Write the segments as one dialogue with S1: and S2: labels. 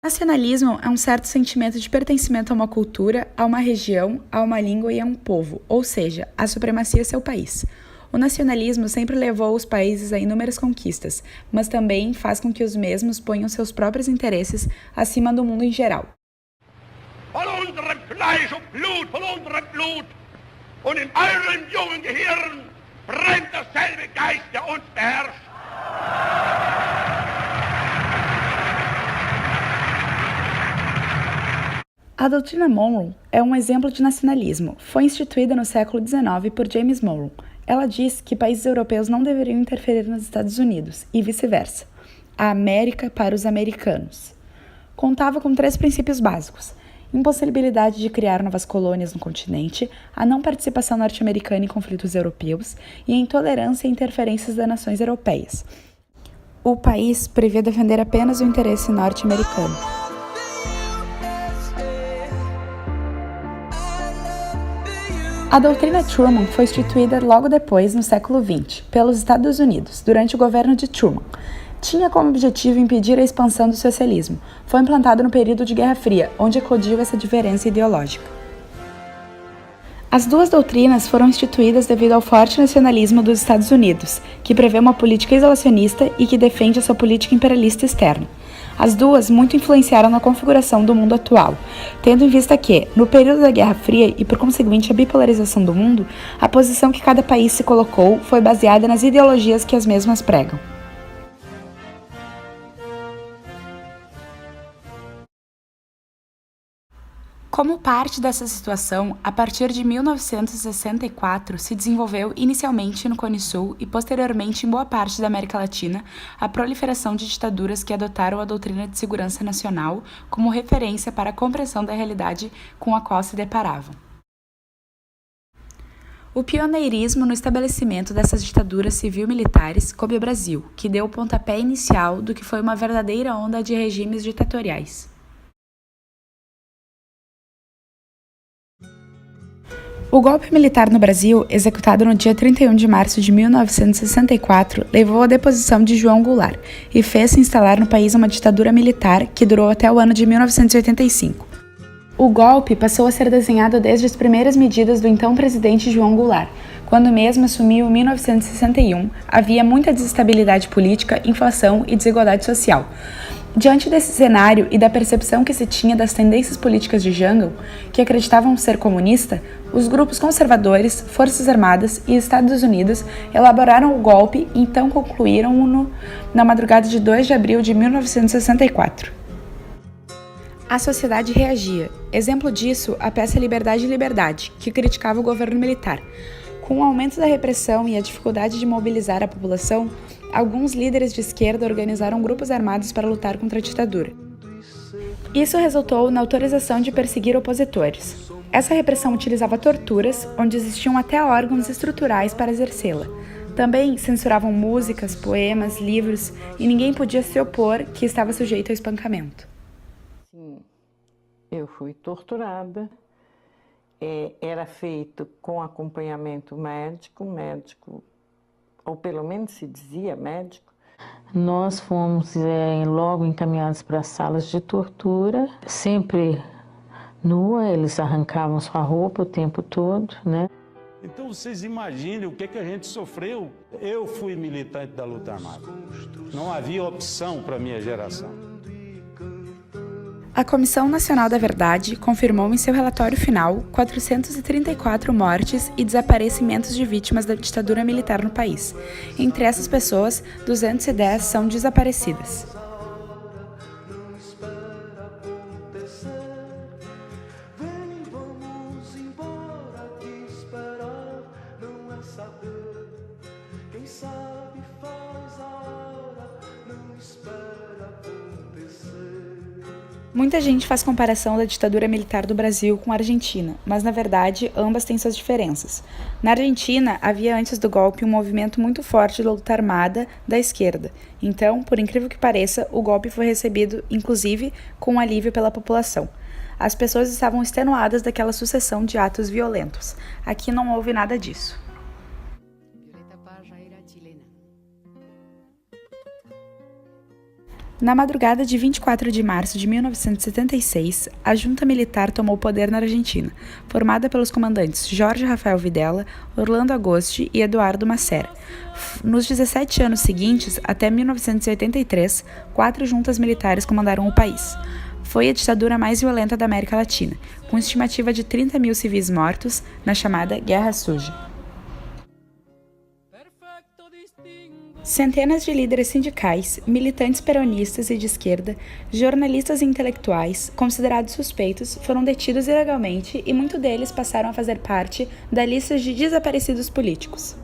S1: Nacionalismo é um certo sentimento de pertencimento a uma cultura, a uma região, a uma língua e a um povo, ou seja, a supremacia seu país. O nacionalismo sempre levou os países a inúmeras conquistas, mas também faz com que os mesmos ponham seus próprios interesses acima do mundo em geral.
S2: Von unserem Fleisch und Blut, von unserem Blut, und in eurem jungen Gehirn brennt derselbe Geist, der uns beherrscht.
S1: A doutrina Monroe é um exemplo de nacionalismo. Foi instituída no século XIX por James Monroe. Ela diz que países europeus não deveriam interferir nos Estados Unidos e vice-versa. A América para os americanos. Contava com 3 princípios básicos: impossibilidade de criar novas colônias no continente, a não participação norte-americana em conflitos europeus e a intolerância e interferências das nações europeias. O país previa defender apenas o interesse norte-americano. A doutrina Truman foi instituída logo depois, no século XX, pelos Estados Unidos, durante o governo de Truman. Tinha como objetivo impedir a expansão do socialismo. Foi implantado no período de Guerra Fria, onde eclodiu essa diferença ideológica. As 2 doutrinas foram instituídas devido ao forte nacionalismo dos Estados Unidos, que prevê uma política isolacionista e que defende a sua política imperialista externa. As 2 muito influenciaram na configuração do mundo atual, tendo em vista que, no período da Guerra Fria e por conseguinte a bipolarização do mundo, a posição que cada país se colocou foi baseada nas ideologias que as mesmas pregam. Como parte dessa situação, a partir de 1964 se desenvolveu inicialmente no Cone Sul e posteriormente em boa parte da América Latina a proliferação de ditaduras que adotaram a doutrina de segurança nacional como referência para a compreensão da realidade com a qual se deparavam. O pioneirismo no estabelecimento dessas ditaduras civil-militares coube ao Brasil, que deu o pontapé inicial do que foi uma verdadeira onda de regimes ditatoriais. O golpe militar no Brasil, executado no dia 31 de março de 1964, levou à deposição de João Goulart e fez-se instalar no país uma ditadura militar que durou até o ano de 1985. O golpe passou a ser desenhado desde as primeiras medidas do então presidente João Goulart. Quando mesmo assumiu em 1961, havia muita desestabilidade política, inflação e desigualdade social. Diante desse cenário e da percepção que se tinha das tendências políticas de Jango, que acreditavam ser comunista, os grupos conservadores, Forças Armadas e Estados Unidos elaboraram o golpe e então concluíram-no na madrugada de 2 de abril de 1964. A sociedade reagia. Exemplo disso, a peça Liberdade e Liberdade, que criticava o governo militar. Com o aumento da repressão e a dificuldade de mobilizar a população, alguns líderes de esquerda organizaram grupos armados para lutar contra a ditadura. Isso resultou na autorização de perseguir opositores. Essa repressão utilizava torturas, onde existiam até órgãos estruturais para exercê-la. Também censuravam músicas, poemas, livros, e ninguém podia se opor que estava sujeito ao espancamento.
S3: Sim, eu fui torturada. Era feito com acompanhamento médico, ou pelo menos se dizia médico.
S4: Nós fomos logo encaminhados para as salas de tortura, sempre nua, eles arrancavam sua roupa o tempo todo, né?
S5: Então vocês imaginem o que a gente sofreu. Eu fui militante da luta armada. Não havia opção para a minha geração.
S1: A Comissão Nacional da Verdade confirmou em seu relatório final 434 mortes e desaparecimentos de vítimas da ditadura militar no país. Entre essas pessoas, 210 são desaparecidas. Muita gente faz comparação da ditadura militar do Brasil com a Argentina, mas na verdade ambas têm suas diferenças. Na Argentina, havia antes do golpe um movimento muito forte de luta armada da esquerda. Então, por incrível que pareça, o golpe foi recebido, inclusive, com alívio pela população. As pessoas estavam extenuadas daquela sucessão de atos violentos. Aqui não houve nada disso. Na madrugada de 24 de março de 1976, a junta militar tomou o poder na Argentina, formada pelos comandantes Jorge Rafael Videla, Orlando Agosti e Eduardo Macera. Nos 17 anos seguintes, até 1983, 4 juntas militares comandaram o país. Foi a ditadura mais violenta da América Latina, com estimativa de 30 mil civis mortos na chamada Guerra Suja. Centenas de líderes sindicais, militantes peronistas e de esquerda, jornalistas e intelectuais, considerados suspeitos, foram detidos ilegalmente e muitos deles passaram a fazer parte da lista de desaparecidos políticos.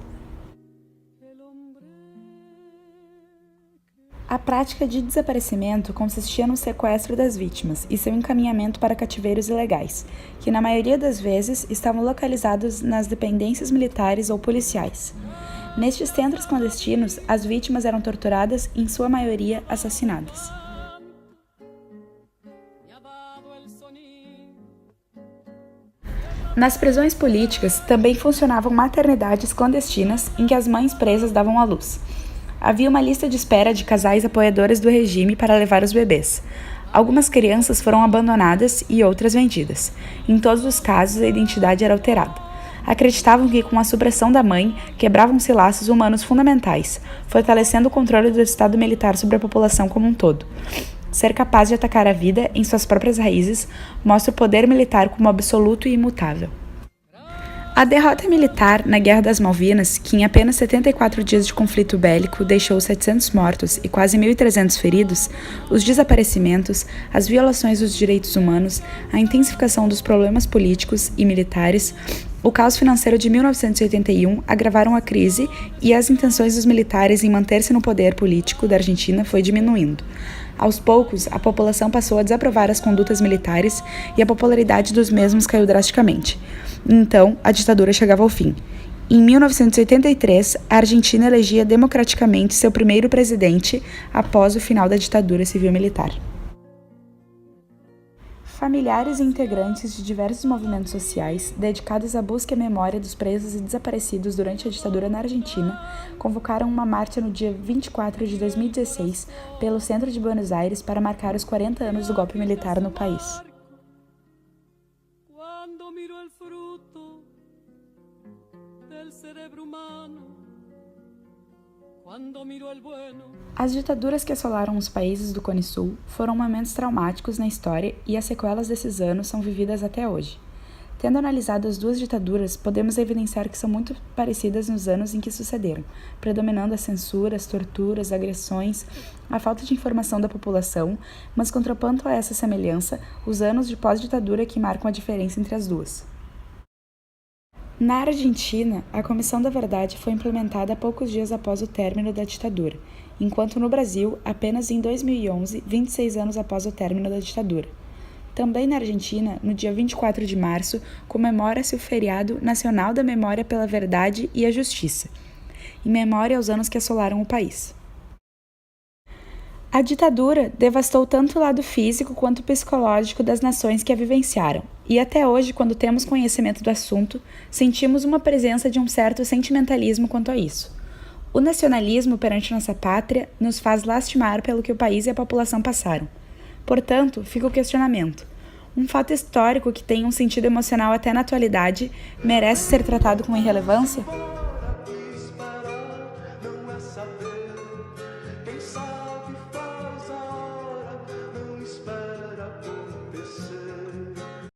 S1: A prática de desaparecimento consistia no sequestro das vítimas e seu encaminhamento para cativeiros ilegais, que na maioria das vezes estavam localizados nas dependências militares ou policiais. Nestes centros clandestinos, as vítimas eram torturadas e, em sua maioria, assassinadas. Nas prisões políticas, também funcionavam maternidades clandestinas em que as mães presas davam à luz. Havia uma lista de espera de casais apoiadores do regime para levar os bebês. Algumas crianças foram abandonadas e outras vendidas. Em todos os casos, a identidade era alterada. Acreditavam que, com a supressão da mãe, quebravam-se laços humanos fundamentais, fortalecendo o controle do Estado militar sobre a população como um todo. Ser capaz de atacar a vida em suas próprias raízes mostra o poder militar como absoluto e imutável. A derrota militar na Guerra das Malvinas, que em apenas 74 dias de conflito bélico deixou 700 mortos e quase 1.300 feridos, os desaparecimentos, as violações dos direitos humanos, a intensificação dos problemas políticos e militares, o caos financeiro de 1981 agravaram a crise e as intenções dos militares em manter-se no poder político da Argentina foi diminuindo. Aos poucos, a população passou a desaprovar as condutas militares e a popularidade dos mesmos caiu drasticamente. Então, a ditadura chegava ao fim. Em 1983, a Argentina elegia democraticamente seu primeiro presidente após o final da ditadura civil-militar. Familiares e integrantes de diversos movimentos sociais, dedicados à busca e à memória dos presos e desaparecidos durante a ditadura na Argentina, convocaram uma marcha no dia 24 de 2016 pelo centro de Buenos Aires para marcar os 40 anos do golpe militar no país. As ditaduras que assolaram os países do Cone Sul foram momentos traumáticos na história e as sequelas desses anos são vividas até hoje. Tendo analisado as duas ditaduras, podemos evidenciar que são muito parecidas nos anos em que sucederam, predominando a censura, as torturas, agressões, a falta de informação da população, mas contrapondo a essa semelhança, os anos de pós-ditadura que marcam a diferença entre as duas. Na Argentina, a Comissão da Verdade foi implementada poucos dias após o término da ditadura, enquanto no Brasil, apenas em 2011, 26 anos após o término da ditadura. Também na Argentina, no dia 24 de março, comemora-se o feriado nacional da Memória pela Verdade e a Justiça, em memória aos anos que assolaram o país. A ditadura devastou tanto o lado físico quanto o psicológico das nações que a vivenciaram, e até hoje, quando temos conhecimento do assunto, sentimos uma presença de um certo sentimentalismo quanto a isso. O nacionalismo perante nossa pátria nos faz lastimar pelo que o país e a população passaram. Portanto, fica o questionamento. Um fato histórico que tem um sentido emocional até na atualidade merece ser tratado com irrelevância?